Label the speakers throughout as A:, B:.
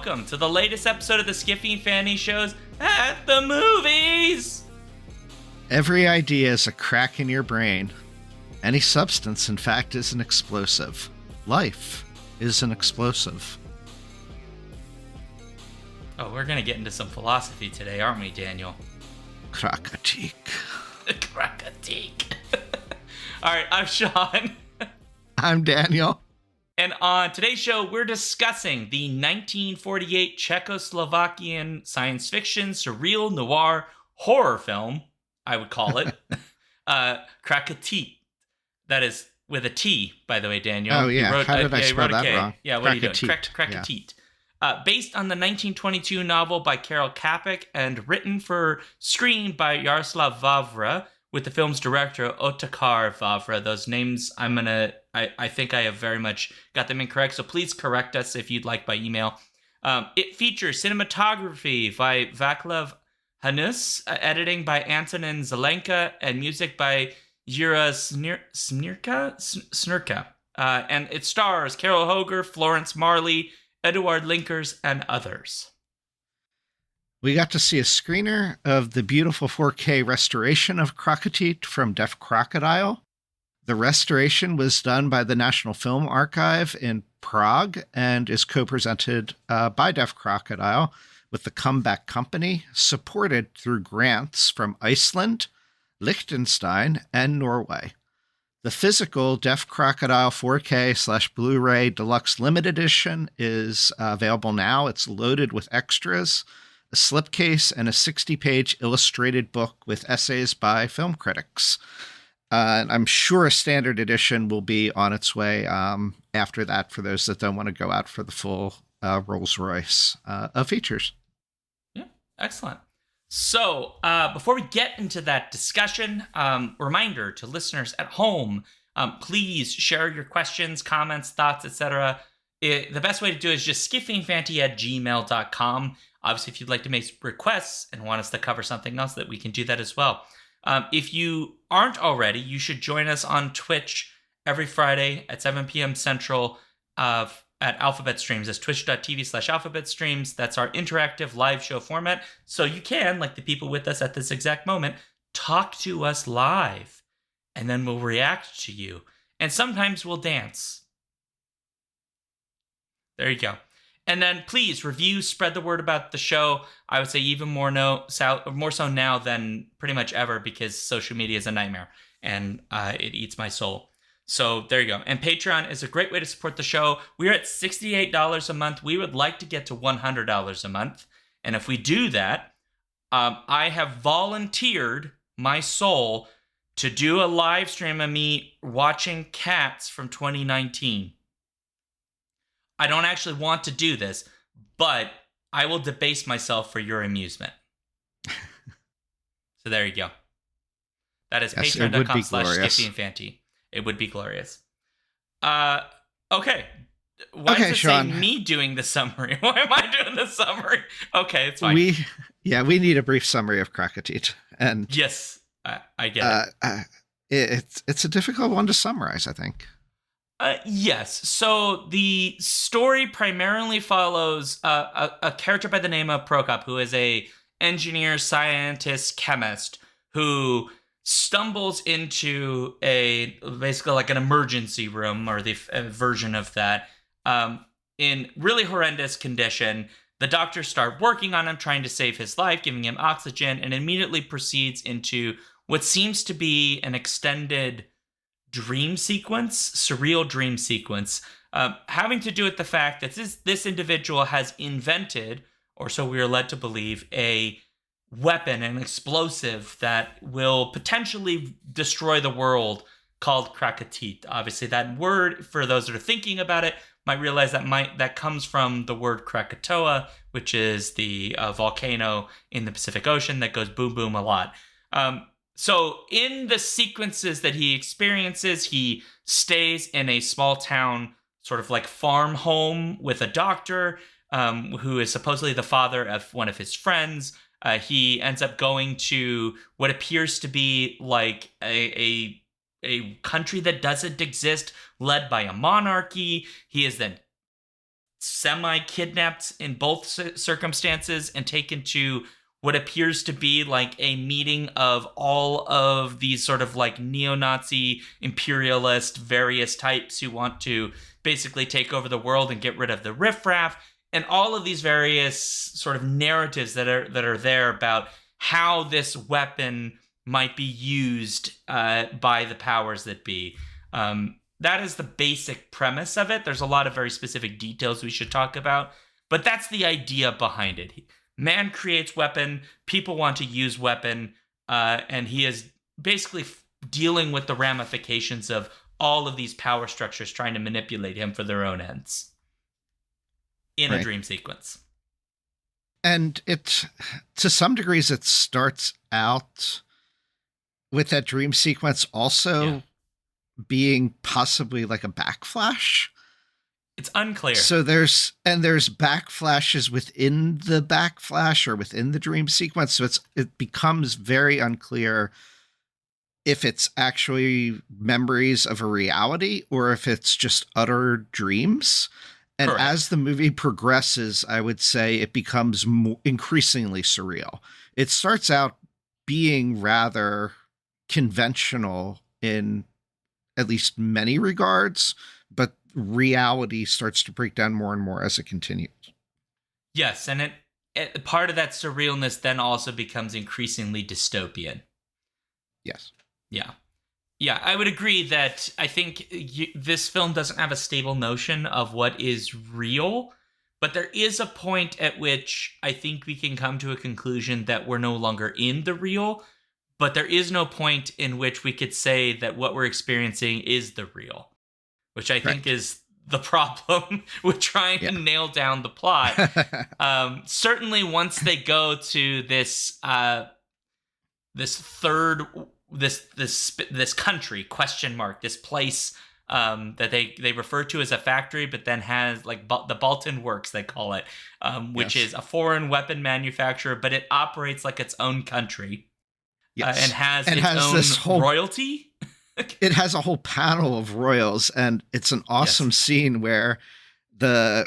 A: welcome to the latest episode of the Skiffy and Fanny Shows at the Movies!
B: Every idea is a crack in your brain. Any substance, in fact, is an explosive. Life is an explosive.
A: Oh, we're gonna get into some philosophy today, aren't we, Daniel?
B: Krakatit.
A: Krakatit. Alright, I'm Shaun.
B: I'm Daniel.
A: And on today's show, we're discussing the 1948 Czechoslovakian science fiction surreal noir horror film, I would call it, Krakatit. That is with a T, by the way, Daniel.
B: Oh, yeah. How did I spell that wrong?
A: Yeah, what are you doing? Krakatit. Yeah. Based on the 1922 novel by Karel Čapek and written for screen by Jaroslav Vávra, with the film's director, Otakar Vávra. Those names, I think I have very much got them incorrect, so please correct us if you'd like by email. It features cinematography by Václav Haeusser, editing by Antonin Zelenka, and music by Jura Snurka. And it stars Carol Hoger, Florence Marley, Eduard Linkers, and others.
B: We got to see a screener of the beautiful 4K restoration of Krakatit from Deaf Crocodile. The restoration was done by the National Film Archive in Prague and is co-presented by Deaf Crocodile with the Comeback Company, supported through grants from Iceland, Liechtenstein, and Norway. The physical Deaf Crocodile 4K/Blu-ray Deluxe Limited Edition is available now. It's loaded with extras, a slipcase, and a 60-page illustrated book with essays by film critics. And I'm sure a standard edition will be on its way after that for those that don't want to go out for the full Rolls Royce of features.
A: Yeah, excellent. So before we get into that discussion, reminder to listeners at home, please share your questions, comments, thoughts, etc. The best way to do it is just skiffingfanty@gmail.com. Obviously, if you'd like to make requests and want us to cover something else, that we can do that as well. If you aren't already, you should join us on Twitch every Friday at 7 p.m. Central at Alphabet Streams. That's twitch.tv/Alphabet Streams. That's our interactive live show format. So you can, like the people with us at this exact moment, talk to us live. And then we'll react to you. And sometimes we'll dance. There you go. And then please review, spread the word about the show. I would say even more so now than pretty much ever, because social media is a nightmare and it eats my soul. So there you go. And Patreon is a great way to support the show. We're at $68 a month. We would like to get to $100 a month. And if we do that, I have volunteered my soul to do a live stream of me watching Cats from 2019. I don't actually want to do this, but I will debase myself for your amusement. So there you go. That is patreon.com/skiffyandfanty. It would be glorious. Okay. Why does it
B: Shaun.
A: say me doing the summary? Why am I doing the summary? Okay, it's fine.
B: We need a brief summary of Krakatit. And
A: yes, I get
B: it. It's a difficult one to summarize, I think.
A: Yes. So the story primarily follows a character by the name of Prokop, who is a engineer, scientist, chemist, who stumbles into basically like an emergency room, or the version of that, in really horrendous condition. The doctors start working on him, trying to save his life, giving him oxygen, and immediately proceeds into what seems to be an extended surreal dream sequence, having to do with the fact that this individual has invented, or so we are led to believe, a weapon, an explosive that will potentially destroy the world, called Krakatit. Obviously, that word, for those that are thinking about it, might realize that comes from the word Krakatoa, which is the volcano in the Pacific Ocean that goes boom boom a lot. So in the sequences that he experiences, he stays in a small town, sort of like farm home, with a doctor who is supposedly the father of one of his friends. He ends up going to what appears to be like a country that doesn't exist, led by a monarchy. He is then semi-kidnapped in both circumstances and taken to what appears to be like a meeting of all of these sort of like neo-Nazi imperialist various types who want to basically take over the world and get rid of the riffraff, and all of these various sort of narratives that are there about how this weapon might be used by the powers that be. That is the basic premise of it. There's a lot of very specific details we should talk about, but that's the idea behind it. Man creates weapon, people want to use weapon, and he is basically dealing with the ramifications of all of these power structures trying to manipulate him for their own ends in a dream sequence.
B: And to some degrees, it starts out with that dream sequence also being possibly like a backflash.
A: It's unclear.
B: So there's backflashes within the backflash or within the dream sequence. So it becomes very unclear if it's actually memories of a reality or if it's just utter dreams. And
A: Correct.
B: As the movie progresses, I would say it becomes increasingly surreal. It starts out being rather conventional in at least many regards, but reality starts to break down more and more as it continues.
A: Yes, and it part of that surrealness then also becomes increasingly dystopian.
B: Yes.
A: Yeah, I would agree that I think this film doesn't have a stable notion of what is real, but there is a point at which I think we can come to a conclusion that we're no longer in the real, but there is no point in which we could say that what we're experiencing is the real, which I think is the problem with trying to nail down the plot. Certainly once they go to this country, this place that they refer to as a factory, but then has like the Baltan Works, they call it, which is a foreign weapon manufacturer, but it operates like its own country. And has its own
B: this whole
A: royalty.
B: It has a whole panel of royals, and it's an awesome scene where the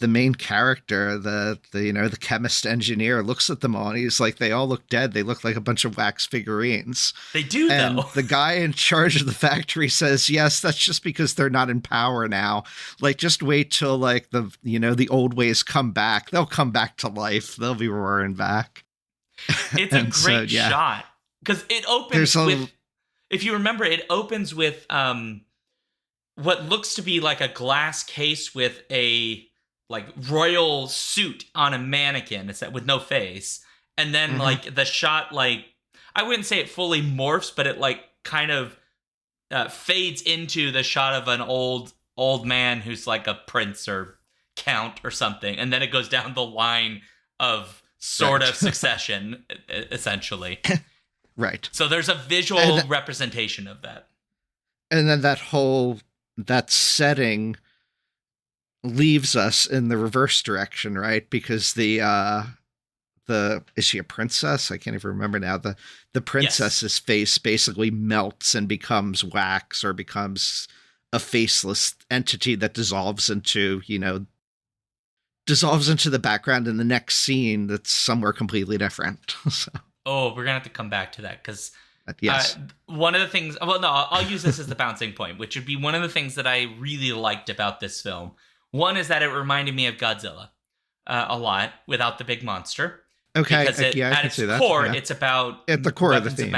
B: main character, the chemist engineer, looks at them all and he's like, they all look dead. They look like a bunch of wax figurines.
A: They do,
B: and
A: though.
B: The guy in charge of the factory says, yes, that's just because they're not in power now. Like, just wait till like the old ways come back. They'll come back to life. They'll be roaring back.
A: It's a great shot because it opens with, if you remember, it opens with what looks to be like a glass case with a like royal suit on a mannequin. It's with no face, and then like the shot, like I wouldn't say it fully morphs, but it like kind of fades into the shot of an old man who's like a prince or count or something, and then it goes down the line of sort of succession, essentially.
B: Right.
A: So there's a visual representation of that. And
B: then that setting leaves us in the reverse direction, right? Because is she a princess? I can't even remember now. The princess's face basically melts and becomes wax or becomes a faceless entity that dissolves into the background in the next scene that's somewhere completely different. So.
A: Oh, we're going to have to come back to that because
B: one
A: of the things, I'll use this as the bouncing point, which would be one of the things that I really liked about this film. One is that it reminded me of Godzilla a lot without the big monster.
B: Okay,
A: because at its core, it's about
B: at the core
A: weapons
B: of the theme,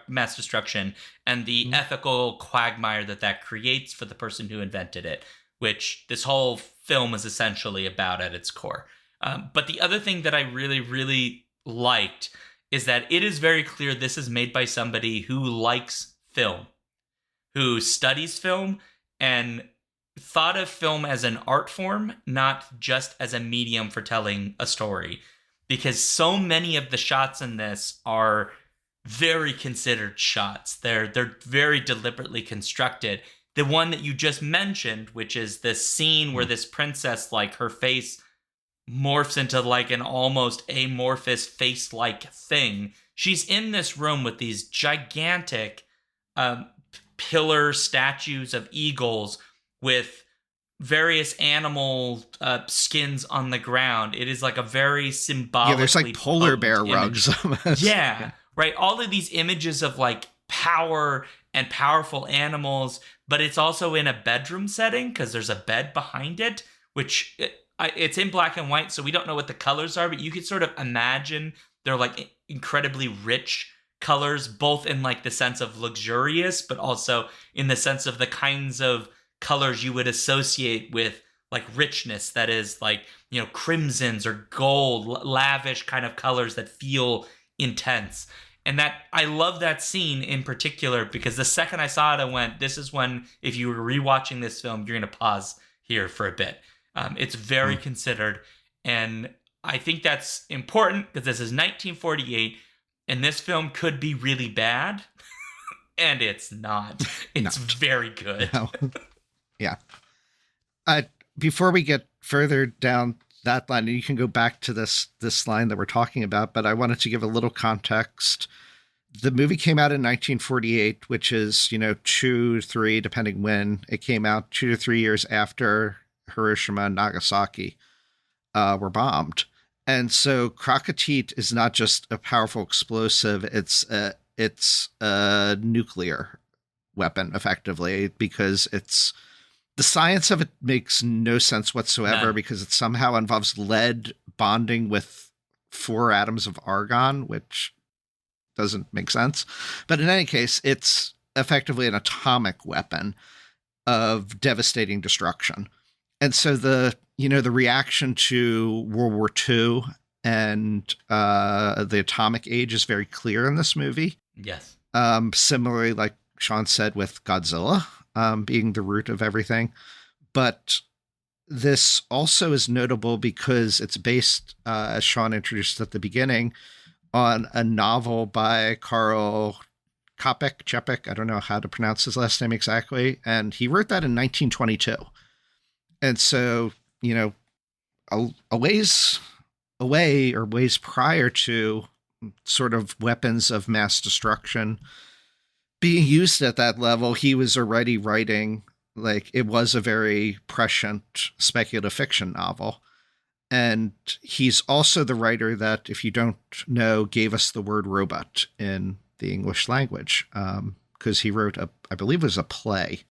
A: mass destruction and the ethical quagmire that creates for the person who invented it, which this whole film is essentially about at its core. But the other thing that I really, really liked is that it is very clear this is made by somebody who likes film, who studies film, and thought of film as an art form, not just as a medium for telling a story. Because so many of the shots in this are very considered shots. They're very deliberately constructed. The one that you just mentioned, which is this scene where this princess, like her face morphs into like an almost amorphous face-like thing. She's in this room with these gigantic pillar statues of eagles with various animal skins on the ground. It is like a very symbolically
B: Yeah, there's like polar bear rugs.
A: Yeah, right. All of these images of like power and powerful animals, but it's also in a bedroom setting because there's a bed behind it, which it's in black and white, so we don't know what the colors are, but you could sort of imagine they're like incredibly rich colors, both in like the sense of luxurious, but also in the sense of the kinds of colors you would associate with like richness, that is like, you know, crimsons or gold, lavish kind of colors that feel intense. And that I love that scene in particular because the second I saw it, I went, this is when, if you were rewatching this film, you're going to pause here for a bit. It's very considered. And I think that's important because this is 1948 and this film could be really bad. And it's not. It's very good.
B: No. Yeah. Before we get further down that line, you can go back to this line that we're talking about, but I wanted to give a little context. The movie came out in 1948, which is, 2, 3, depending when it came out, 2 to 3 years after Hiroshima and Nagasaki were bombed. And so Krakatit is not just a powerful explosive, it's a nuclear weapon, effectively, because the science of it makes no sense whatsoever because it somehow involves lead bonding with 4 atoms of argon, which doesn't make sense. But in any case, it's effectively an atomic weapon of devastating destruction. And so the reaction to World War II and the atomic age is very clear in this movie.
A: Yes.
B: Similarly, like Shaun said, with Godzilla being the root of everything. But this also is notable because it's based, as Shaun introduced at the beginning, on a novel by Karl Čapek. I don't know how to pronounce his last name exactly. And he wrote that in 1922. And so, a ways away or ways prior to sort of weapons of mass destruction being used at that level, he was already writing, like, it was a very prescient speculative fiction novel. And he's also the writer that, if you don't know, gave us the word robot in the English language, because he wrote I believe it was a play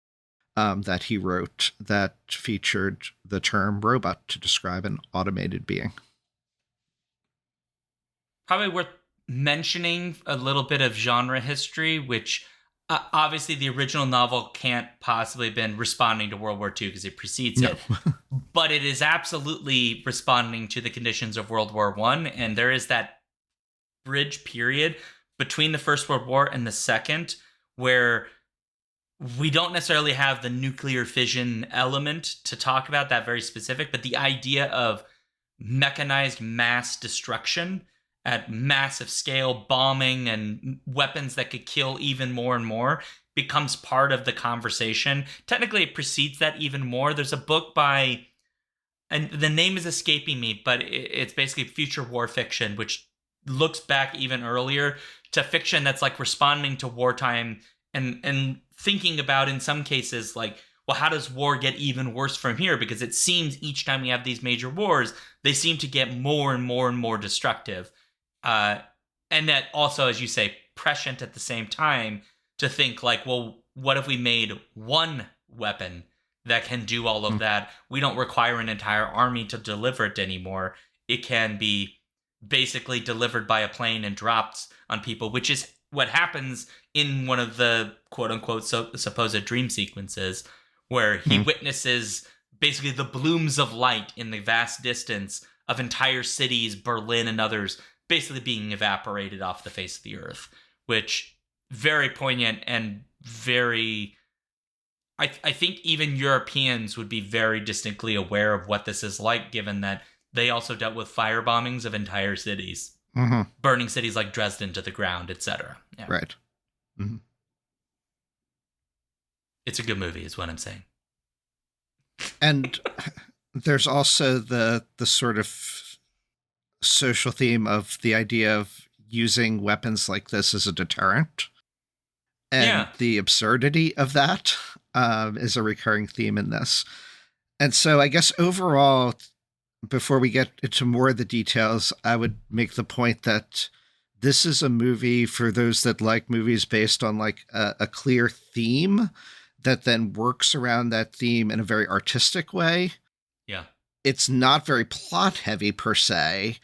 B: that he wrote that featured the term robot to describe an automated being.
A: Probably worth mentioning a little bit of genre history, which obviously the original novel can't possibly have been responding to World War II because it precedes it, but it is absolutely responding to the conditions of World War I. And there is that bridge period between the First World War and the Second where we don't necessarily have the nuclear fission element to talk about, that very specific, but the idea of mechanized mass destruction at massive scale, bombing and weapons that could kill even more and more becomes part of the conversation. Technically, it precedes that even more. There's a book by, and the name is escaping me, but it's basically future war fiction, which looks back even earlier to fiction that's like responding to wartime and thinking about, in some cases, like, well, how does war get even worse from here? Because it seems each time we have these major wars, they seem to get more and more and more destructive. And that also, as you say, prescient at the same time to think like, well, what if we made one weapon that can do all of that? We don't require an entire army to deliver it anymore. It can be basically delivered by a plane and dropped on people, which is what happens in one of the quote unquote supposed dream sequences where he witnesses basically the blooms of light in the vast distance of entire cities, Berlin and others, basically being evaporated off the face of the earth, which very poignant and very, I think even Europeans would be very distinctly aware of what this is like, given that they also dealt with fire bombings of entire cities, burning cities like Dresden to the ground, etc. Yeah.
B: Right. Mm-hmm.
A: It's a good movie is what I'm saying.
B: And there's also the sort of social theme of the idea of using weapons like this as a deterrent. And the absurdity of that is a recurring theme in this. And so I guess overall, before we get into more of the details, I would make the point that this is a movie for those that like movies based on like a clear theme that then works around that theme in a very artistic way.
A: Yeah.
B: It's not very plot heavy per se.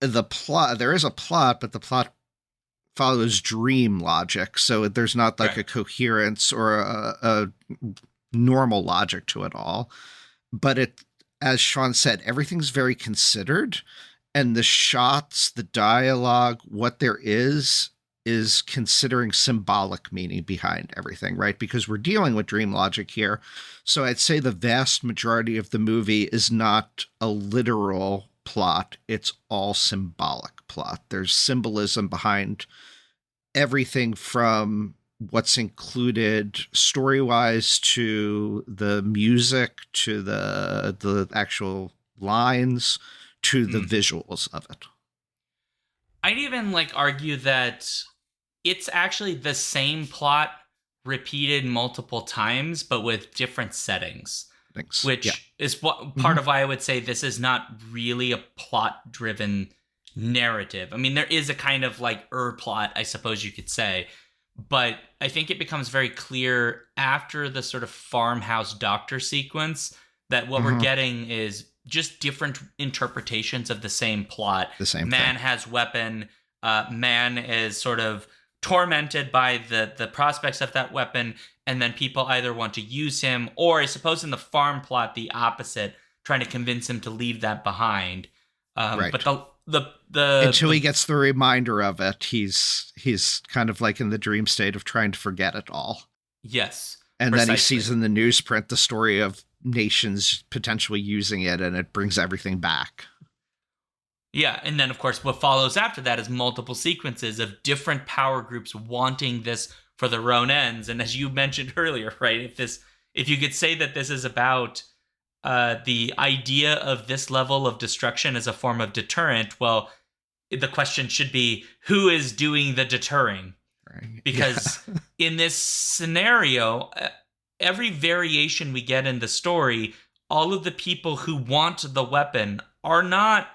B: There is a plot, but the plot follows dream logic. So there's not like a coherence or a normal logic to it all. But it, as Shaun said, everything's very considered, and the shots, the dialogue, what there is considering symbolic meaning behind everything, right? Because we're dealing with dream logic here. So I'd say the vast majority of the movie is not a literal plot. It's all symbolic plot. There's symbolism behind everything from what's included story-wise to the music to the actual lines to the visuals of it.
A: I'd even like argue that it's actually the same plot repeated multiple times, but with different settings.
B: Thanks.
A: Which is what part of why I would say this is not really a plot-driven narrative. I mean, there is a kind of like plot, I suppose you could say, but I think it becomes very clear after the sort of farmhouse doctor sequence that what we're getting is just different interpretations of the same plot.
B: The same
A: man
B: thing.
A: has weapon. Man is sort of tormented by the prospects of that weapon, and then people either want to use him, or I suppose in the farm plot, the opposite, trying to convince him to leave that behind.
B: Right.
A: But the
B: until he gets the reminder of it, he's kind of like in the dream state of trying to forget it all.
A: Yes.
B: And
A: precisely.
B: then he sees in the newsprint the story of nations potentially using it, and it brings everything back.
A: Yeah, and then of course what follows after that is multiple sequences of different power groups wanting this for their own ends. And as you mentioned earlier, right, if you could say that this is about the idea of this level of destruction as a form of deterrent, well, the question should be, who is doing the deterring?
B: Right.
A: Because in this scenario, every variation we get in the story, all of the people who want the weapon are not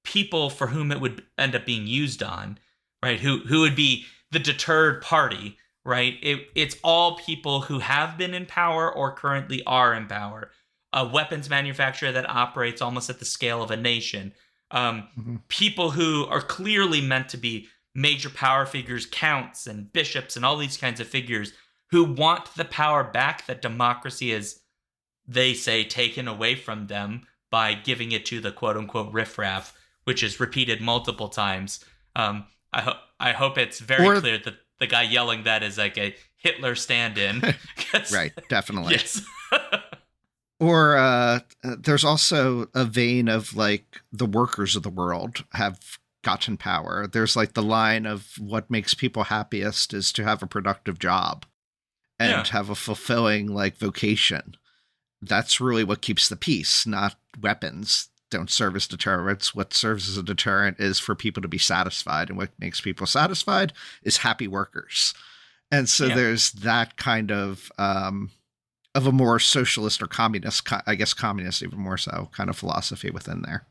A: people for whom it would end up being used on, right? Who would be the deterred party, right? It's all people who have been in power or currently are in power. A weapons manufacturer that operates almost at the scale of a nation. People who are clearly meant to be major power figures, counts and bishops and all these kinds of figures who want the power back that democracy is, they say, taken away from them by giving it to the quote-unquote riffraff, which is repeated multiple times. I hope it's very clear that the guy yelling that is like a Hitler stand-in.
B: Right, definitely.
A: Yes.
B: Or there's also a vein of like the workers of the world have gotten power. There's like the line of what makes people happiest is to have a productive job and have a fulfilling like vocation. That's really what keeps the peace, not weapons. Don't serve as deterrents. What serves as a deterrent is for people to be satisfied. And what makes people satisfied is happy workers. And so there's that kind of a more socialist or communist, I guess communist even more so, kind of philosophy within there.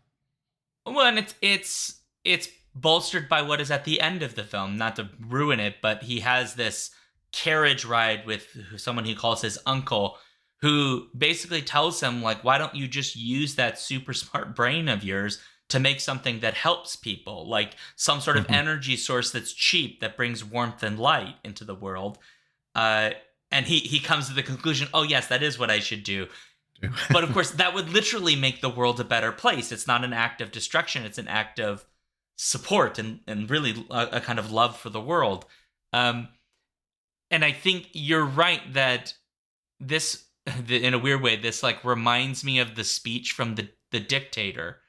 A: Well, and it's bolstered by what is at the end of the film, not to ruin it, but he has this carriage ride with someone he calls his uncle, who basically tells him, like, why don't you just use that super smart brain of yours to make something that helps people, like some sort of energy source that's cheap, that brings warmth and light into the world. And he comes to the conclusion, oh, yes, that is what I should do. But of course, that would literally make the world a better place. It's not an act of destruction. It's an act of support and really a kind of love for the world. And I think you're right that this, in a weird way, this like reminds me of the speech from the Dictator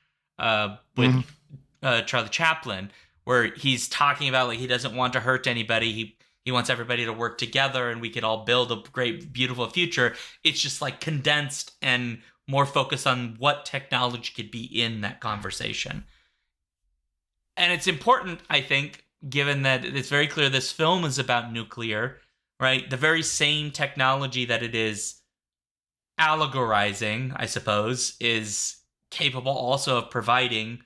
A: with Charlie Chaplin, where he's talking about like he doesn't want to hurt anybody. He wants everybody to work together and we could all build a great, beautiful future. It's just like condensed and more focused on what technology could be in that conversation. And it's important, I think, given that it's very clear this film is about nuclear, right? The very same technology that it is allegorizing, I suppose, is capable also of providing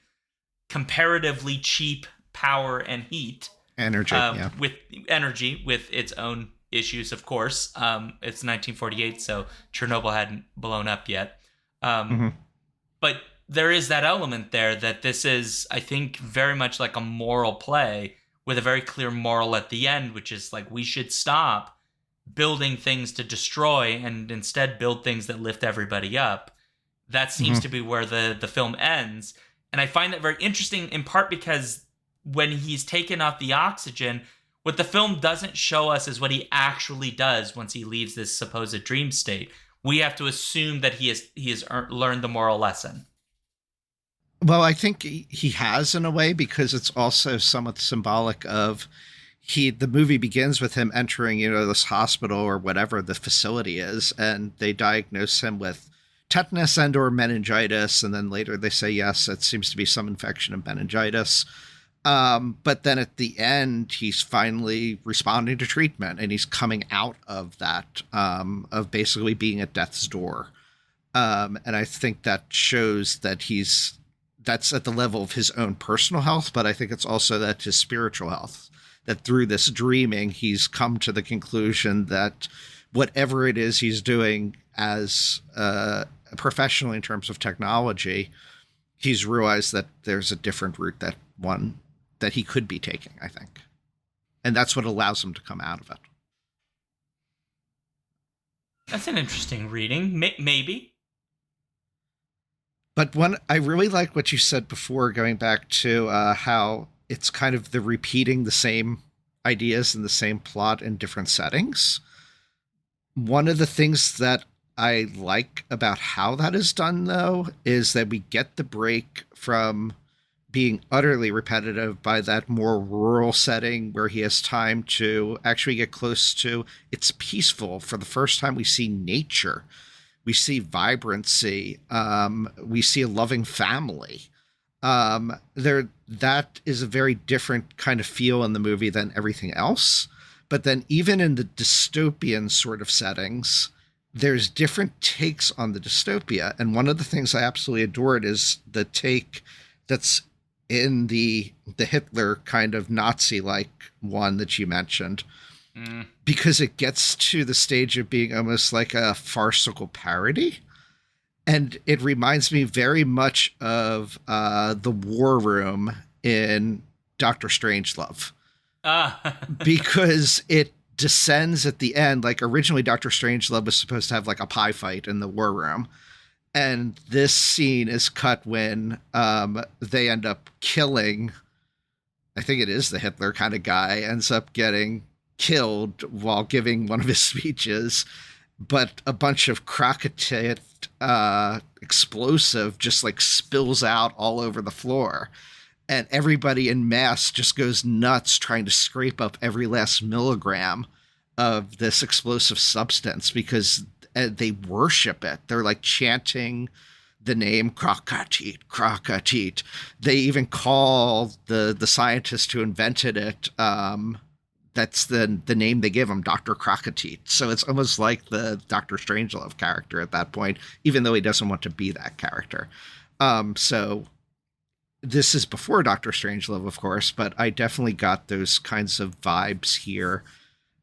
A: comparatively cheap power and heat.
B: Energy, yeah.
A: With energy, with its own issues, of course. It's 1948, so Chernobyl hadn't blown up yet. But there is that element there that this is, I think, very much like a moral play with a very clear moral at the end, which is like we should stop building things to destroy and instead build things that lift everybody up. That seems to be where the film ends. And I find that very interesting, in part because when he's taken off the oxygen, what the film doesn't show us is what he actually does once he leaves this supposed dream state. We have to assume that he has learned the moral lesson.
B: Well, I think he has in a way, because it's also somewhat symbolic of the movie begins with him entering, this hospital or whatever the facility is, and they diagnose him with tetanus and or meningitis. And then later they say, yes, it seems to be some infection of meningitis. But then at the end, he's finally responding to treatment, and he's coming out of that, of basically being at death's door. And I think that shows that that's at the level of his own personal health, but I think it's also that his spiritual health, that through this dreaming, he's come to the conclusion that whatever it is he's doing as professionally in terms of technology, he's realized that there's a different route that he could be taking, I think. And that's what allows him to come out of it.
A: That's an interesting reading. Maybe.
B: But I really like what you said before, going back to how it's kind of the repeating the same ideas and the same plot in different settings. One of the things that I like about how that is done, though, is that we get the break from being utterly repetitive by that more rural setting where he has time to actually get close to. It's peaceful. For the first time, we see nature. We see vibrancy. We see a loving family. That is a very different kind of feel in the movie than everything else. But then even in the dystopian sort of settings, there's different takes on the dystopia. And one of the things I absolutely adored is the take that's in the Hitler kind of Nazi-like one that you mentioned, because it gets to the stage of being almost like a farcical parody. And it reminds me very much of the war room in Dr. Strangelove. Because it descends at the end. Like originally Dr. Strangelove was supposed to have like a pie fight in the war room. And this scene is cut when they end up killing, I think it is the Hitler kind of guy, ends up getting killed while giving one of his speeches. But a bunch of Krakatit explosive just like spills out all over the floor. And everybody in mass just goes nuts trying to scrape up every last milligram of this explosive substance because they worship it. They're like chanting the name Krakatit, Krakatit. They even call the scientist who invented it, that's the name they give him, Dr. Krakatit. So it's almost like the Dr. Strangelove character at that point, even though he doesn't want to be that character. So this is before Dr. Strangelove, of course, but I definitely got those kinds of vibes here,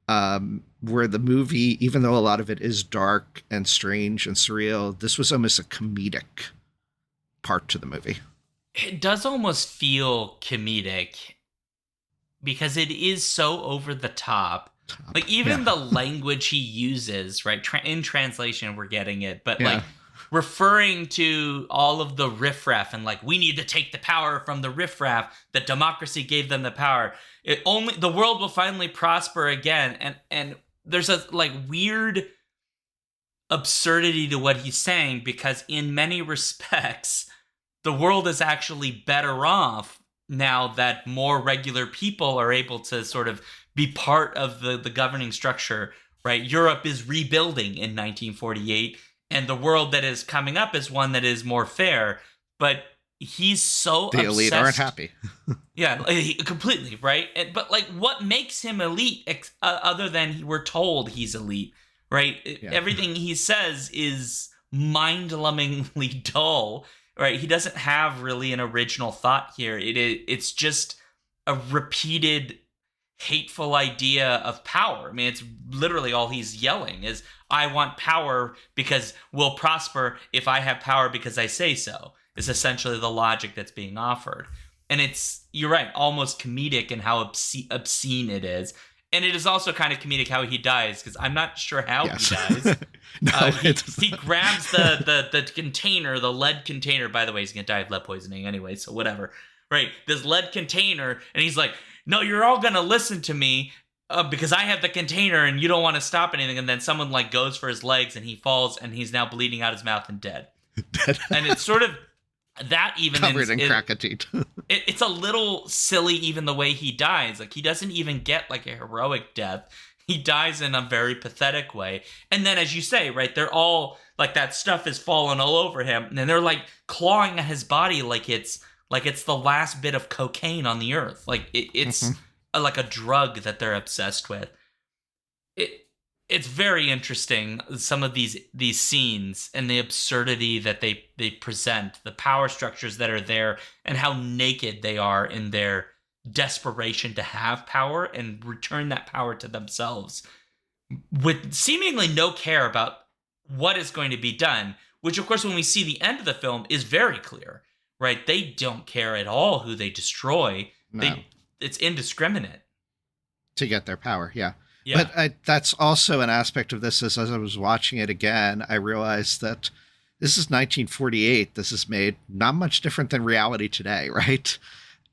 B: where the movie, even though a lot of it is dark and strange and surreal, this was almost a comedic part to the movie.
A: It does almost feel comedic because it is so over the top. Like even the language he uses, right? In translation, we're getting it, but like referring to all of the riffraff and like, we need to take the power from the riffraff, that democracy gave them the power. The world will finally prosper again. And there's a like weird absurdity to what he's saying, because in many respects, the world is actually better off now that more regular people are able to sort of be part of the governing structure, right? Europe is rebuilding in 1948, and the world that is coming up is one that is more fair. But he's so
B: the elite aren't happy.
A: Yeah, completely, right? But like, what makes him elite other than we're told he's elite, right?
B: Yeah.
A: Everything he says is mind-numbingly dull, right? He doesn't have really an original thought here. It's just a repeated hateful idea of power. I mean, it's literally all he's yelling is, I want power because we'll prosper if I have power because I say so, is essentially the logic that's being offered. And it's, you're right, almost comedic in how obscene it is. And it is also kind of comedic how he dies, because I'm not sure how he dies.
B: No,
A: he grabs the container, the lead container. By the way, he's going to die of lead poisoning anyway, so whatever. Right, this lead container, and he's like, no, you're all going to listen to me because I have the container and you don't want to stop anything. And then someone like goes for his legs and he falls and he's now bleeding out his mouth and dead. And it's sort of that even
B: covered in Krakatit.
A: It's a little silly even the way he dies. Like, he doesn't even get like a heroic death. He dies in a very pathetic way. And then, as you say, right, they're all like, that stuff is falling all over him. And then they're like clawing at his body like it's the last bit of cocaine on the earth. Like it's like a drug that they're obsessed with. It's very interesting, some of these scenes and the absurdity that they present, the power structures that are there, and how naked they are in their desperation to have power and return that power to themselves, with seemingly no care about what is going to be done, which of course when we see the end of the film is very clear. Right, they don't care at all who they destroy.
B: No.
A: It's indiscriminate
B: to get their power. Yeah.
A: Yeah.
B: But that's also an aspect of this. As I was watching it again, I realized that this is 1948. This is made not much different than reality today, right?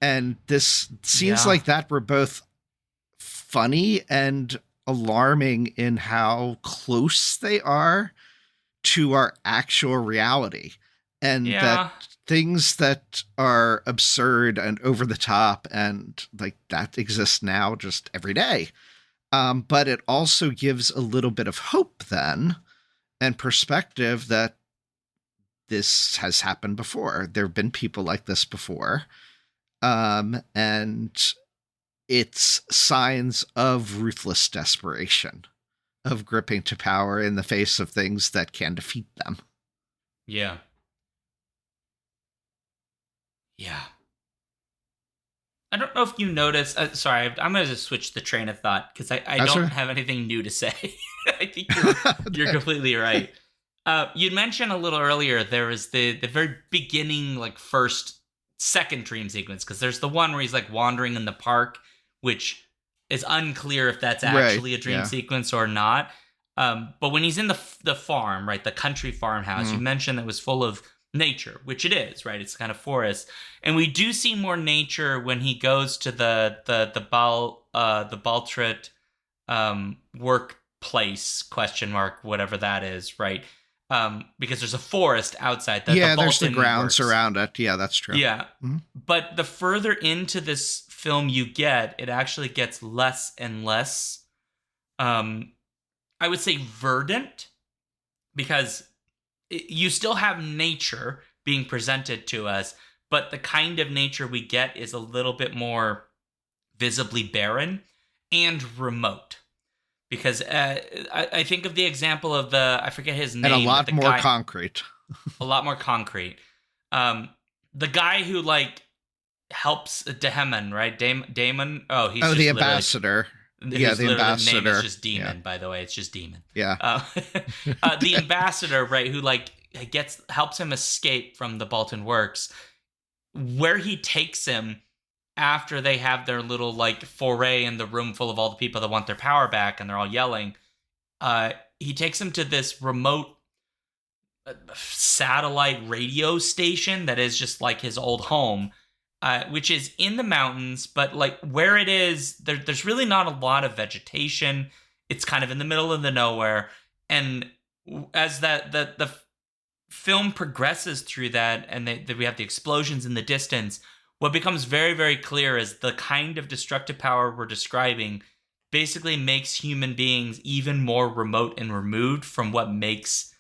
B: And this scenes like that were both funny and alarming in how close they are to our actual reality. And that things that are absurd and over the top and like that exist now just every day. But it also gives a little bit of hope then and perspective that this has happened before. There have been people like this before. And it's signs of ruthless desperation, of gripping to power in the face of things that can defeat them.
A: Yeah. Yeah. I don't know if you noticed. Sorry, I'm going to just switch the train of thought because I don't have anything new to say. I think you're completely right. You mentioned a little earlier there was the very beginning, like second dream sequence, because there's the one where he's like wandering in the park, which is unclear if that's actually a dream sequence or not. But when he's in the farm, right, the country farmhouse, you mentioned that was full of nature, which it is, right? It's kind of forest, and we do see more nature when he goes to the Baltrit workplace ? Whatever that is, right? Because there's a forest outside.
B: There's the grounds around it. Yeah, that's true.
A: Yeah, but the further into this film you get, it actually gets less and less. I would say verdant, because you still have nature being presented to us, but the kind of nature we get is a little bit more visibly barren and remote. Because I think of the example of I forget his name.
B: And a lot more concrete.
A: A lot more concrete. The guy who like helps Damon, right? Damon. Oh, he's
B: the ambassador. The ambassador.
A: Name is just Demon, by the way. It's just Demon.
B: Yeah.
A: The ambassador, right, who like helps him escape from the Balton Works, where he takes him after they have their little like foray in the room full of all the people that want their power back and they're all yelling. He takes him to this remote satellite radio station that is just like his old home. Which is in the mountains, but like where it is, there's really not a lot of vegetation. It's kind of in the middle of the nowhere. And as the film progresses through that, and we have the explosions in the distance, what becomes very, very clear is the kind of destructive power we're describing basically makes human beings even more remote and removed from what makes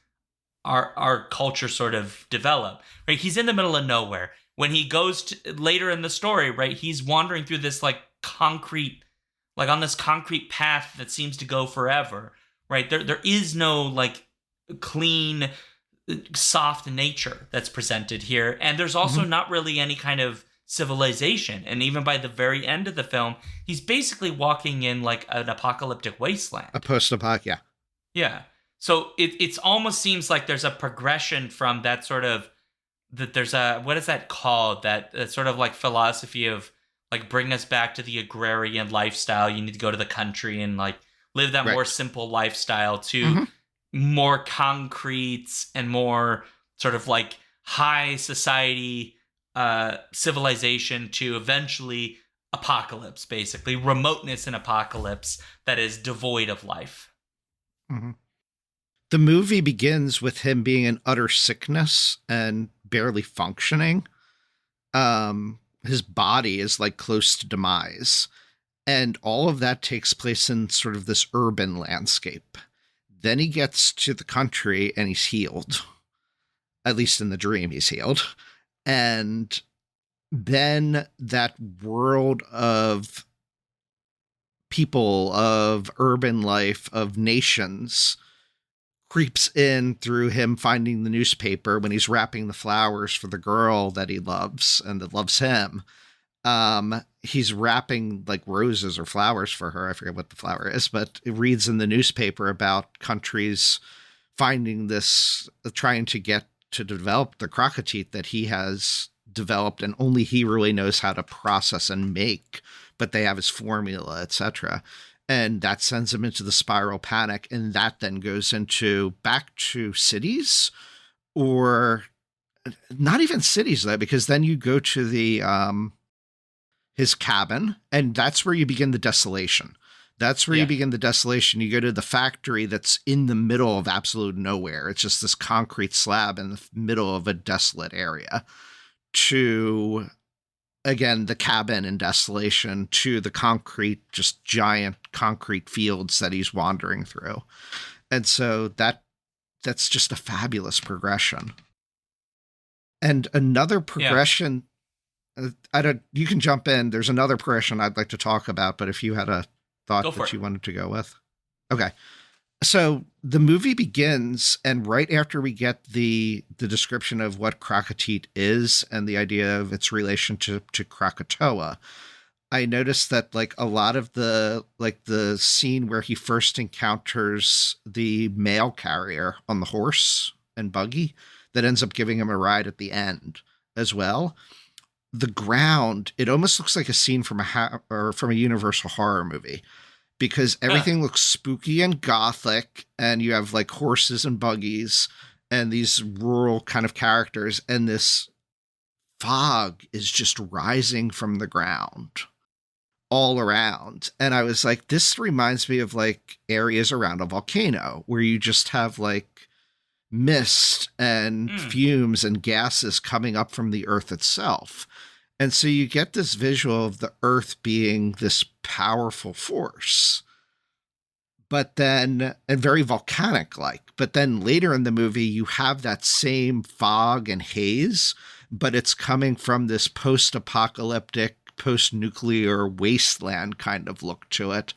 A: our culture sort of develop. Right? He's in the middle of nowhere. When he goes to, later in the story, right, he's wandering through this like concrete, like on this concrete path that seems to go forever, right? There is no like clean, soft nature that's presented here. And there's also not really any kind of civilization. And even by the very end of the film, he's basically walking in like an apocalyptic wasteland.
B: A post-apoc, yeah.
A: Yeah. So it's almost seems like there's a progression from that sort of, that there's a, what is that called? That sort of like philosophy of like bring us back to the agrarian lifestyle. You need to go to the country and like live that more simple lifestyle to more concrete and more sort of like high society civilization to eventually apocalypse, basically remoteness and apocalypse that is devoid of life.
B: The movie begins with him being in utter sickness and barely functioning. His body is like close to demise. And all of that takes place in sort of this urban landscape. Then he gets to the country and he's healed. At least in the dream, he's healed. And then that world of people, of urban life, of nations creeps in through him finding the newspaper when he's wrapping the flowers for the girl that he loves and that loves him. He's wrapping like roses or flowers for her. I forget what the flower is, but it reads in the newspaper about countries finding this, trying to get to develop the Krakatit that he has developed, and only he really knows how to process and make, but they have his formula, etc. And that sends him into the spiral panic. And that then goes into back to cities, or not even cities though, because then you go to the, his cabin, and that's where you begin the desolation. That's where you begin the desolation. You go to the factory that's in the middle of absolute nowhere. It's just this concrete slab in the middle of a desolate area. To, again, the cabin in desolation, to the concrete, just giant concrete fields that he's wandering through. And so that's just a fabulous progression. And another progression, you can jump in. There's another progression I'd like to talk about, but if you had a thought that you wanted to go with. Okay. So the movie begins, and right after we get the description of what Krakatit is and the idea of its relationship to Krakatoa, I noticed that like a lot of the scene where he first encounters the mail carrier on the horse and buggy that ends up giving him a ride at the end as well. The ground, it almost looks like a scene from a Universal horror movie, because everything looks spooky and gothic, and you have like horses and buggies and these rural kind of characters, and this fog is just rising from the ground all around. And I was like, this reminds me of like areas around a volcano where you just have like mist and fumes and gases coming up from the earth itself. And so you get this visual of the earth being this powerful force, but then, and very volcanic like, but then later in the movie, you have that same fog and haze, but it's coming from this post-apocalyptic, post-nuclear wasteland kind of look to it,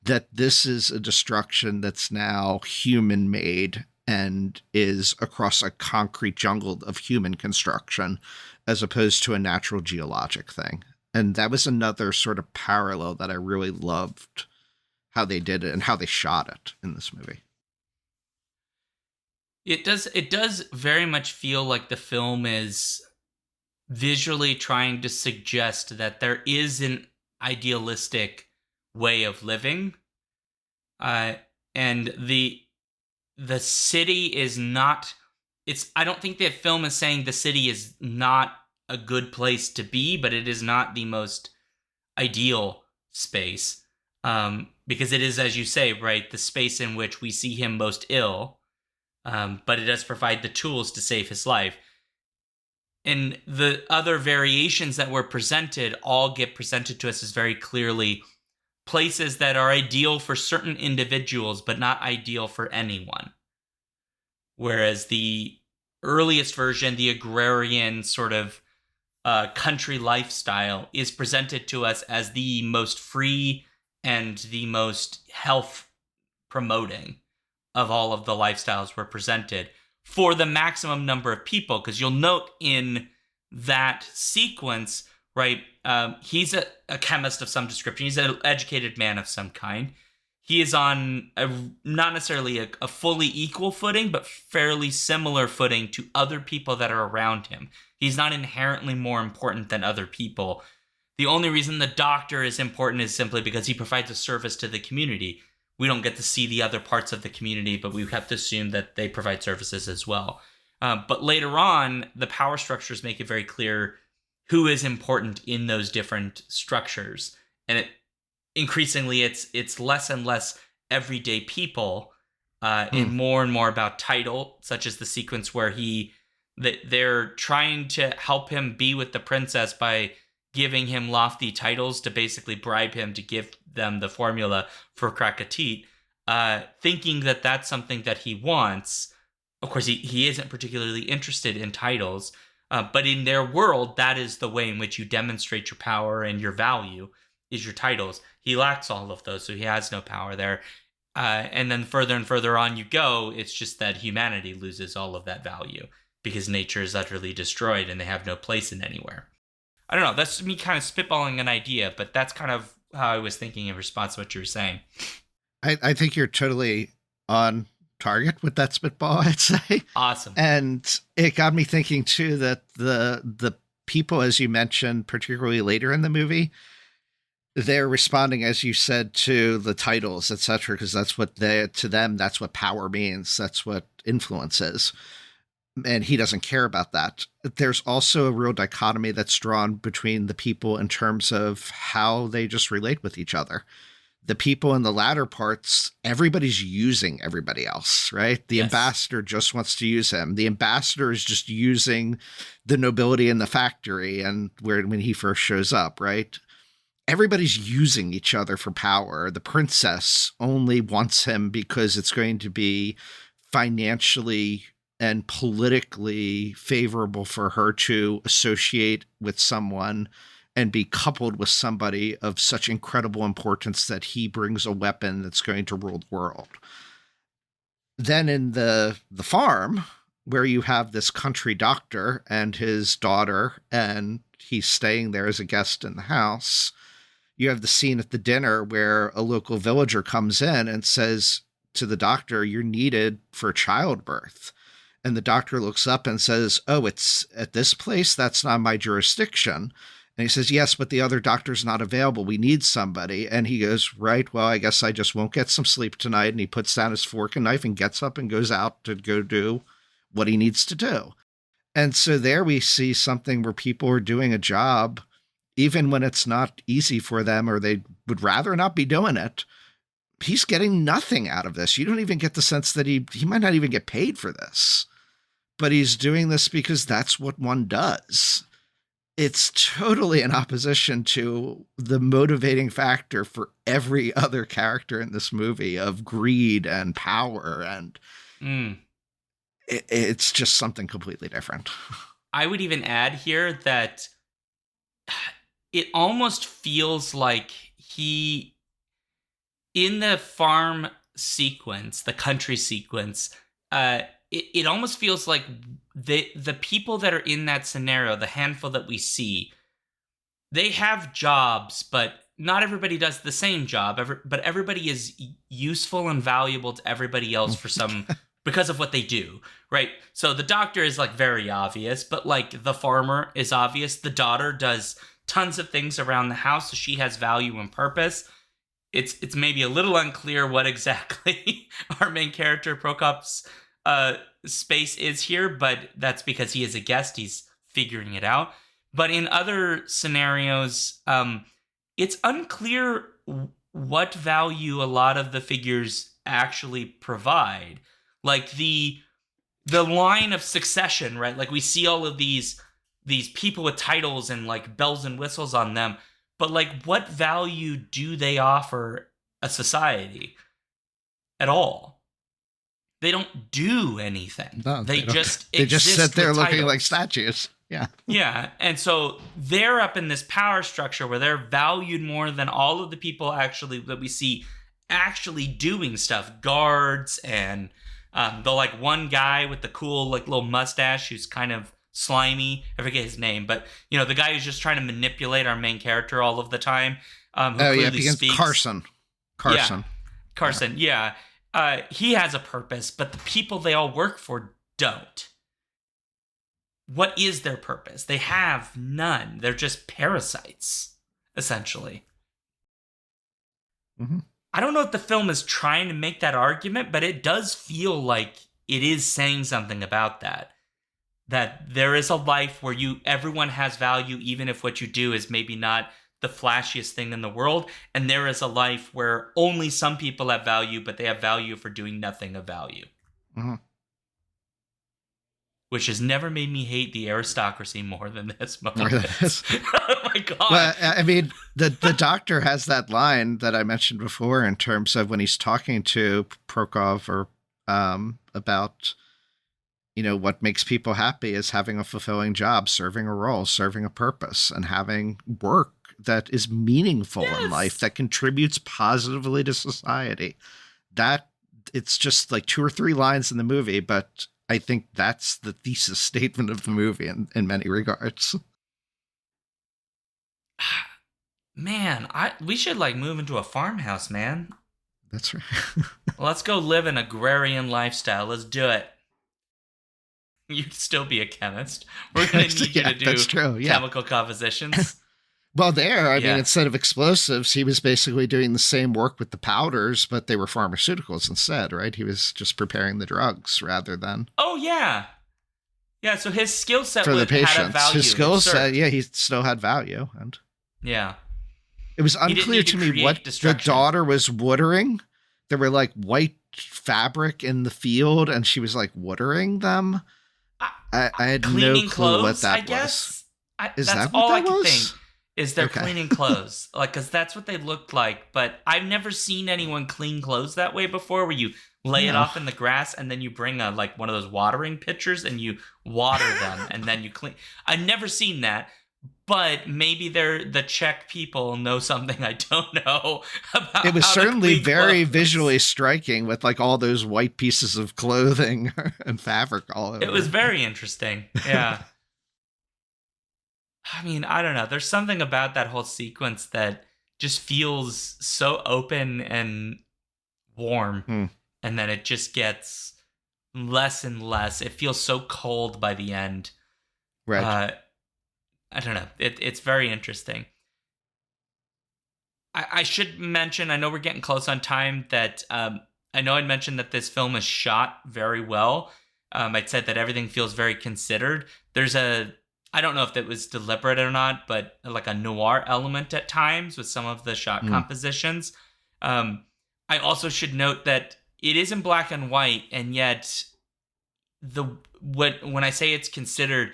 B: that this is a destruction that's now human made and is across a concrete jungle of human construction, as opposed to a natural geologic thing. And that was another sort of parallel that I really loved how they did it and how they shot it in this movie.
A: It does very much feel like the film is visually trying to suggest that there is an idealistic way of living. And the city is not, I don't think that film is saying the city is not a good place to be, but it is not the most ideal space. Because it is, as you say, right, the space in which we see him most ill, but it does provide the tools to save his life. And the other variations that were presented all get presented to us as very clearly places that are ideal for certain individuals, but not ideal for anyone. Whereas the earliest version, the agrarian sort of country lifestyle, is presented to us as the most free and the most health promoting. of all of the lifestyles were presented for the maximum number of people. Because you'll note in that sequence, right, he's a chemist of some description. He's an educated man of some kind. He is on not necessarily a fully equal footing, but fairly similar footing to other people that are around him. He's not inherently more important than other people. The only reason the doctor is important is simply because he provides a service to the community. We don't get to see the other parts of the community, but we have to assume that they provide services as well. But later on, the power structures make it very clear who is important in those different structures. And increasingly, it's less and less everyday people, and more and more about title, such as the sequence where they're trying to help him be with the princess by giving him lofty titles to basically bribe him to give them the formula for Krakatit, thinking that that's something that he wants. Of course, he isn't particularly interested in titles, but in their world, that is the way in which you demonstrate your power and your value, is your titles. He lacks all of those, so he has no power there. And then further and further on you go, it's just that humanity loses all of that value because nature is utterly destroyed and they have no place in anywhere. I don't know. That's me kind of spitballing an idea, but that's kind of how I was thinking in response to what you were saying.
B: I think you're totally on target with that spitball, I'd say.
A: Awesome.
B: And it got me thinking, too, that the people, as you mentioned, particularly later in the movie, they're responding, as you said, to the titles, etc., because that's what to them, that's what power means. That's what influence is. And he doesn't care about that. There's also a real dichotomy that's drawn between the people in terms of how they just relate with each other. The people in the latter parts, everybody's using everybody else, right? The ambassador just wants to use him. The ambassador is just using the nobility in the factory and when he first shows up, right? Everybody's using each other for power. The princess only wants him because it's going to be financially and politically favorable for her to associate with someone and be coupled with somebody of such incredible importance that he brings a weapon that's going to rule the world. Then in the farm, where you have this country doctor and his daughter, and he's staying there as a guest in the house, you have the scene at the dinner where a local villager comes in and says to the doctor, "You're needed for childbirth." And the doctor looks up and says, "Oh, it's at this place? That's not my jurisdiction." And he says, "Yes, but the other doctor's not available. We need somebody." And he goes, "Right, well, I guess I just won't get some sleep tonight." And he puts down his fork and knife and gets up and goes out to go do what he needs to do. And so there we see something where people are doing a job, even when it's not easy for them or they would rather not be doing it. He's getting nothing out of this. You don't even get the sense that he might not even get paid for this. But he's doing this because that's what one does. It's totally in opposition to the motivating factor for every other character in this movie of greed and power. And it's just something completely different.
A: I would even add here that it almost feels like in the farm sequence, the country sequence, it almost feels like the people that are in that scenario, the handful that we see, they have jobs, but not everybody does the same job. But everybody is useful and valuable to everybody else for some because of what they do, right? So the doctor is like very obvious, but like the farmer is obvious. The daughter does tons of things around the house, so she has value and purpose. It's maybe a little unclear what exactly our main character Prokop's space is here, but that's because he is a guest. He's figuring it out. But in other scenarios, it's unclear what value a lot of the figures actually provide. Like the line of succession, right? Like we see all of these people with titles and like bells and whistles on them, but like what value do they offer a society at all? They don't do anything.
B: No,
A: they just
B: sit there looking
A: titles.
B: like statues. Yeah.
A: Yeah. And so they're up in this power structure where they're valued more than all of the people actually that we see actually doing stuff. Guards and the like one guy with the cool like little mustache who's kind of slimy. I forget his name, but you know, the guy who's just trying to manipulate our main character all of the time. Who clearly speaks.
B: Carson.
A: Yeah, Carson. Yeah. He has a purpose, but the people they all work for don't. What is their purpose? They have none. They're just parasites, essentially.
B: Mm-hmm.
A: I don't know if the film is trying to make that argument, but it does feel like it is saying something about that. That there is a life where everyone has value, even if what you do is maybe not the flashiest thing in the world. And there is a life where only some people have value, but they have value for doing nothing of value.
B: Mm-hmm.
A: Which has never made me hate the aristocracy more than this moment. Oh my God.
B: Well, I mean, the doctor has that line that I mentioned before in terms of when he's talking to Prokov or about, you know, what makes people happy is having a fulfilling job, serving a role, serving a purpose, and having work that is meaningful in life, that contributes positively to society. That it's just like 2 or 3 lines in the movie, but I think that's the thesis statement of the movie in many regards.
A: Man, we should like move into a farmhouse, man.
B: That's right.
A: Let's go live an agrarian lifestyle. Let's do it. You'd still be a chemist. We're going to need you to do chemical compositions.
B: Well, I mean, instead of explosives, he was basically doing the same work with the powders, but they were pharmaceuticals instead, right? He was just preparing the drugs rather than...
A: Oh, yeah. Yeah, so his skill set
B: for the patients.
A: Had a value.
B: His skill set, he still had value. And
A: yeah.
B: It was unclear to me what the daughter was watering. There were like white fabric in the field, and she was like watering them. I had no clue
A: clothes,
B: what that
A: I guess.
B: was.
A: Is that all I could think? Is they're cleaning clothes. Like, because that's what they looked like. But I've never seen anyone clean clothes that way before, where you lay it off in the grass and then you bring one of those watering pitchers and you water them and then you clean. I've never seen that. But maybe the Czech people know something I don't know about.
B: It was certainly very visually striking with like all those white pieces of clothing and fabric all over.
A: It was very interesting. Yeah. I mean, I don't know. There's something about that whole sequence that just feels so open and warm. And then it just gets less and less. It feels so cold by the end.
B: Right.
A: I don't know. It's very interesting. I should mention, I know we're getting close on time, that I know I'd mentioned that this film is shot very well. I'd said that everything feels very considered. There's I don't know if that was deliberate or not, but like a noir element at times with some of the shot compositions. I also should note that it is in black and white, and yet when I say it's considered,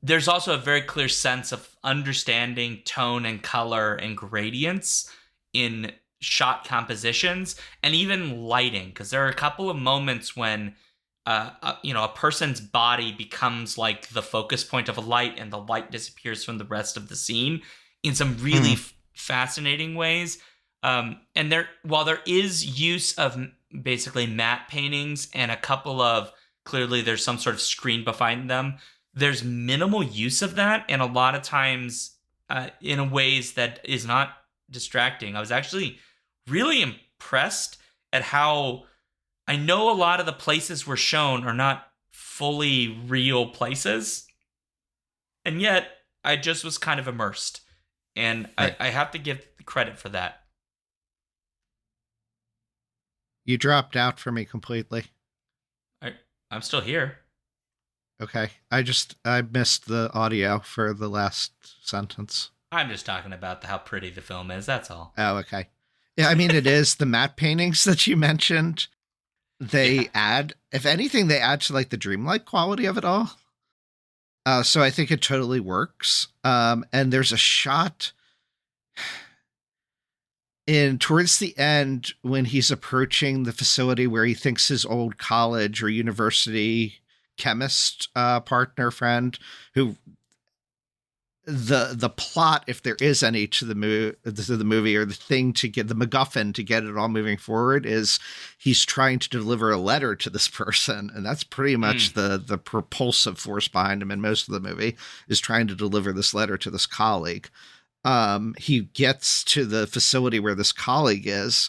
A: there's also a very clear sense of understanding tone and color and gradients in shot compositions and even lighting, because there are a couple of moments when a person's body becomes like the focus point of a light and the light disappears from the rest of the scene in some really fascinating ways. And while there is use of basically matte paintings and a couple of, clearly there's some sort of screen behind them, there's minimal use of that, and a lot of times in a ways that is not distracting. I was actually really impressed at how I know a lot of the places we're shown are not fully real places, and yet I just was kind of immersed, and right. I have to give credit for that.
B: You dropped out for me completely.
A: I'm still here.
B: Okay. I missed the audio for the last sentence.
A: I'm just talking about how pretty the film is. That's all.
B: Oh, okay. Yeah, I mean, it is the matte paintings that you mentioned. They add, if anything, they add to like the dreamlike quality of it all. So I think it totally works. And there's a shot towards the end when he's approaching the facility where he thinks his old college or university chemist partner friend, who the plot, if there is any to the movie, or the thing to get the MacGuffin to get it all moving forward, is he's trying to deliver a letter to this person, and that's pretty much the propulsive force behind him in most of the movie, is trying to deliver this letter to this colleague. He gets to the facility where this colleague is,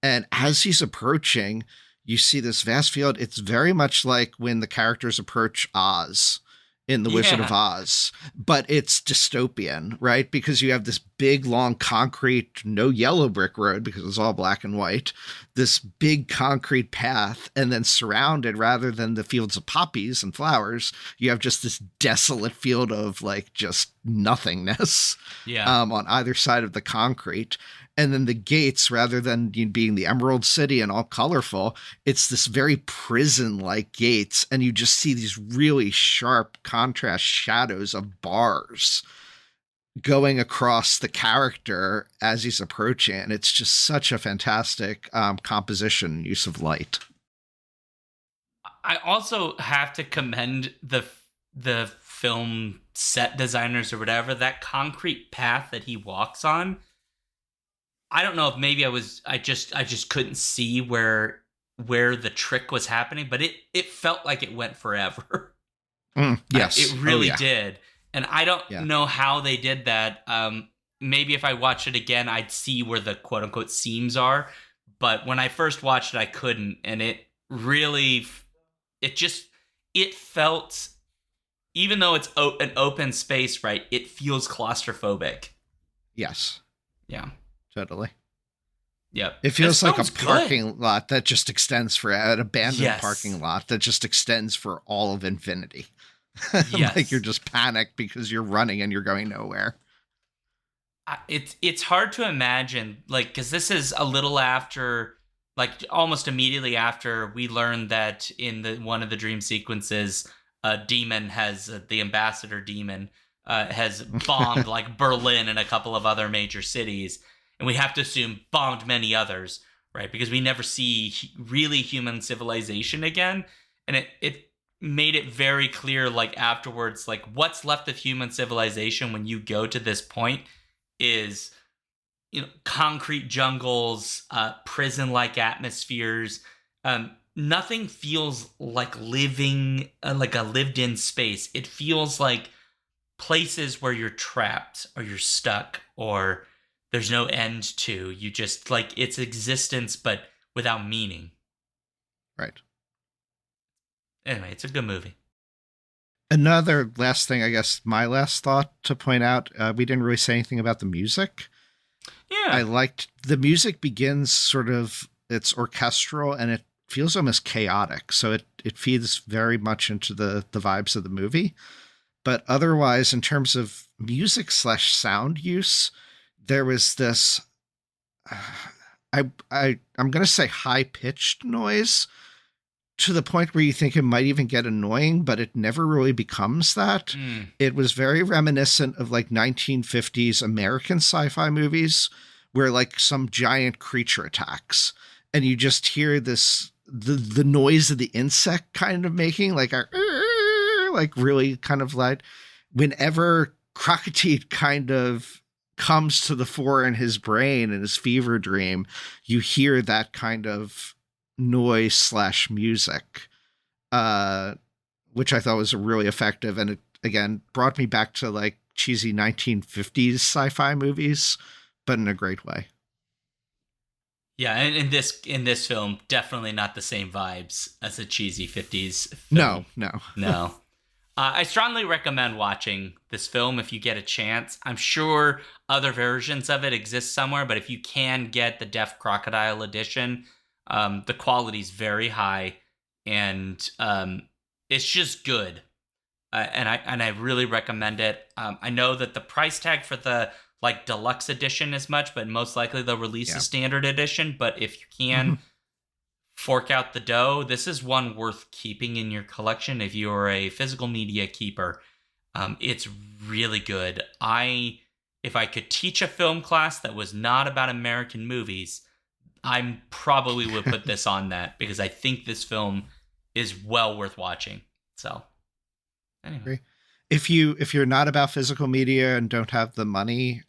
B: and as he's approaching, you see this vast field. It's very much like when the characters approach Oz in The Wizard of Oz, but it's dystopian, right? Because you have this big, long concrete, no yellow brick road because it's all black and white, this big concrete path, and then surrounded, rather than the fields of poppies and flowers, you have just this desolate field of like just nothingness on either side of the concrete. And then the gates, rather than being the Emerald City and all colorful, it's this very prison-like gates. And you just see these really sharp contrast shadows of bars going across the character as he's approaching. And it's just such a fantastic composition, use of light.
A: I also have to commend the film set designers or whatever. That concrete path that he walks on, I don't know if maybe I just couldn't see where the trick was happening, but it felt like it went forever.
B: Yes.
A: It really did. And I don't know how they did that. Maybe if I watch it again, I'd see where the quote unquote seams are. But when I first watched it, I couldn't. And it really, it felt, even though it's an open space, right, it feels claustrophobic.
B: Yes.
A: Yeah.
B: Totally.
A: Yep.
B: It feels like a parking lot that just extends for an abandoned parking lot that just extends for all of infinity.
A: Yes.
B: Like you're just panicked because you're running and you're going nowhere.
A: It's hard to imagine, like, because this is a little after, like almost immediately after we learned that in one of the dream sequences, Demon the ambassador Demon has bombed like Berlin and a couple of other major cities. And we have to assume bombed many others, right? Because we never see really human civilization again. And it made it very clear, like afterwards, like what's left of human civilization when you go to this point is, concrete jungles, prison-like atmospheres. Nothing feels like living, like a lived-in space. It feels like places where you're trapped or you're stuck or there's no end to. You just like its existence, but without meaning.
B: Right.
A: Anyway, it's a good movie.
B: Another last thing, I guess, my last thought to point out, we didn't really say anything about the music.
A: Yeah.
B: I liked the music begins sort of, it's orchestral and it feels almost chaotic. So it feeds very much into the vibes of the movie. But otherwise, in terms of music / sound use, there was this, I'm going to say high-pitched noise to the point where you think it might even get annoying, but it never really becomes that. It was very reminiscent of like 1950s American sci-fi movies where like some giant creature attacks and you just hear this, the noise of the insect kind of making like really kind of like whenever Krakatit kind of comes to the fore in his brain and his fever dream, you hear that kind of noise / music, which I thought was really effective. And it, again, brought me back to like cheesy 1950s sci-fi movies, but in a great way.
A: Yeah, and in this film, definitely not the same vibes as a cheesy 50s film.
B: No.
A: I strongly recommend watching this film if you get a chance. I'm sure other versions of it exist somewhere, but if you can get the Deaf Crocodile edition, the quality's very high, and it's just good. And I really recommend it. I know that the price tag for the like deluxe edition is much, but most likely they'll release a standard edition. But if you can fork out the dough, this is one worth keeping in your collection if you're a physical media keeper. It's really good. If I could teach a film class that was not about American movies, I probably would put this on that because I think this film is well worth watching. So, anyway.
B: if you're not about physical media and don't have the money,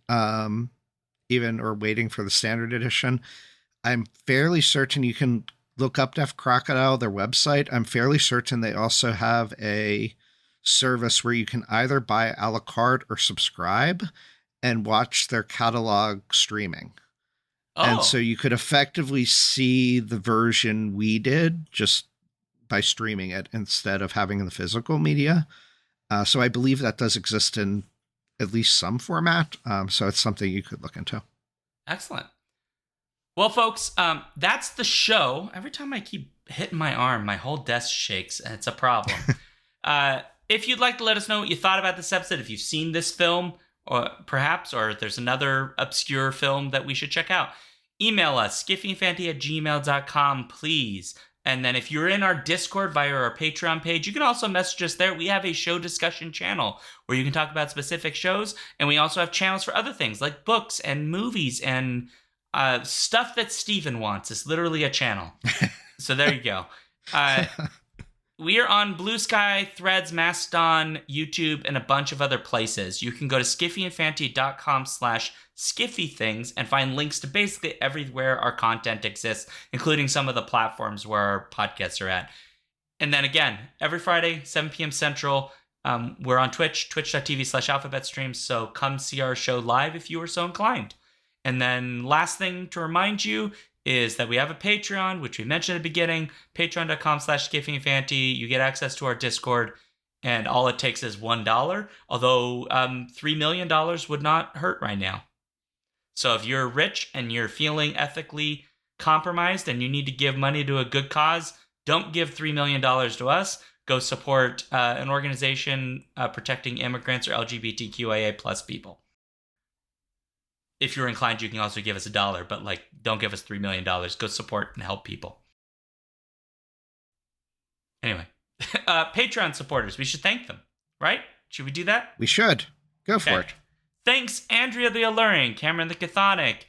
B: even or waiting for the standard edition, I'm fairly certain you can look up Deaf Crocodile, their website. I'm fairly certain they also have a service where you can either buy a la carte or subscribe and watch their catalog streaming. And so you could effectively see the version we did just by streaming it instead of having the physical media. So I believe that does exist in at least some format. So it's something you could look into.
A: Excellent. Well, folks, that's the show. Every time I keep hitting my arm, my whole desk shakes, and it's a problem. If you'd like to let us know what you thought about this episode, if you've seen this film, or perhaps, or if there's another obscure film that we should check out, email us, skiffyandfanty@gmail.com, please. And then if you're in our Discord via our Patreon page, you can also message us there. We have a show discussion channel where you can talk about specific shows. And we also have channels for other things like books and movies and stuff that Steven wants. It's literally a channel. So there you go. We are on Blue Sky, Threads, Mastodon, YouTube, and a bunch of other places. You can go to skiffyandfanty.com/skiffythings and find links to basically everywhere our content exists, including some of the platforms where our podcasts are at. And then again, every Friday, 7 p.m. Central, we're on Twitch, twitch.tv/alphabetstreams. So come see our show live if you are so inclined. And then last thing to remind you is that we have a Patreon, which we mentioned at the beginning, patreon.com/skiffyandfanty. You get access to our Discord, and all it takes is $1, although $3 million would not hurt right now. So if you're rich and you're feeling ethically compromised and you need to give money to a good cause, don't give $3 million to us. Go support an organization protecting immigrants or LGBTQIA plus people. If you're inclined, you can also give us $1, but don't give us $3 million. Go support and help people. Anyway, Patreon supporters, we should thank them, right? Should we do that?
B: We should. Go for it.
A: Thanks, Andrea the Alluring, Cameron the Chthonic,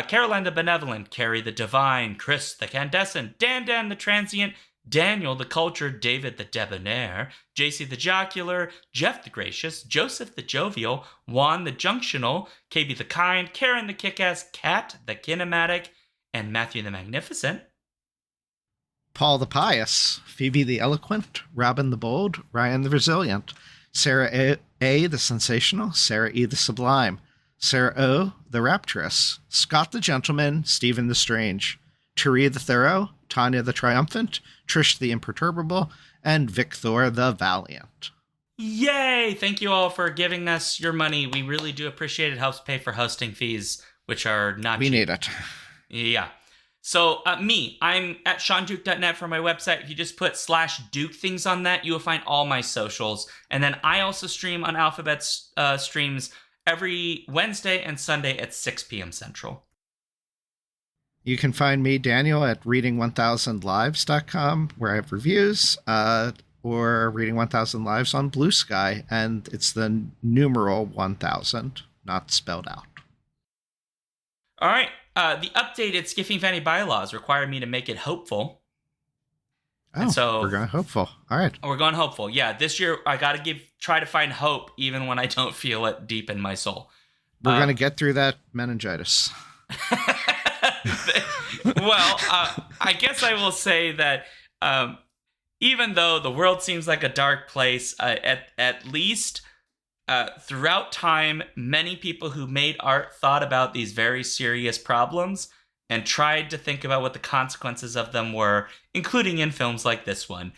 A: Caroline the Benevolent, Carrie the Divine, Chris the Candescent, Dan the Transient, Daniel the Cultured, David the Debonair, JC the Jocular, Jeff the Gracious, Joseph the Jovial, Juan the Junctional, KB the Kind, Karen the Kickass, Kat the Kinematic, and Matthew the Magnificent.
B: Paul the Pious, Phoebe the Eloquent, Robin the Bold, Ryan the Resilient, Sarah A. the Sensational, Sarah E. the Sublime, Sarah O. the Rapturous, Scott the Gentleman, Stephen the Strange, Therese the Thorough, Tanya the Triumphant, Trish the Imperturbable, and Victor the Valiant.
A: Yay! Thank you all for giving us your money. We really do appreciate it. It helps pay for hosting fees, which are not cheap.
B: We need it.
A: Yeah. So I'm at ShaunDuke.net for my website. If you just put /Duke things on that, you will find all my socials. And then I also stream on Alphabet's streams every Wednesday and Sunday at 6 p.m. Central.
B: You can find me, Daniel, at reading1000lives.com, where I have reviews, or Reading 1000 Lives on Blue Sky, and it's the numeral 1000, not spelled out.
A: All right. The updated Skiffy and Fanny bylaws require me to make it hopeful.
B: Oh,
A: and so
B: we're going hopeful. All right.
A: We're going hopeful. Yeah, this year I got to try to find hope even when I don't feel it deep in my soul.
B: We're going to get through that meningitis.
A: Well, I guess I will say that even though the world seems like a dark place, at least throughout time, many people who made art thought about these very serious problems and tried to think about what the consequences of them were, including in films like this one,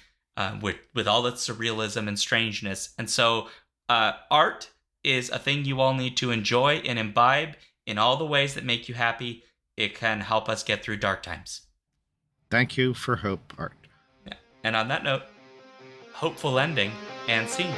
A: with all its surrealism and strangeness. And so art is a thing you all need to enjoy and imbibe in all the ways that make you happy. It can help us get through dark times.
B: Thank you for hope, art.
A: Yeah. And on that note, hopeful ending and scene.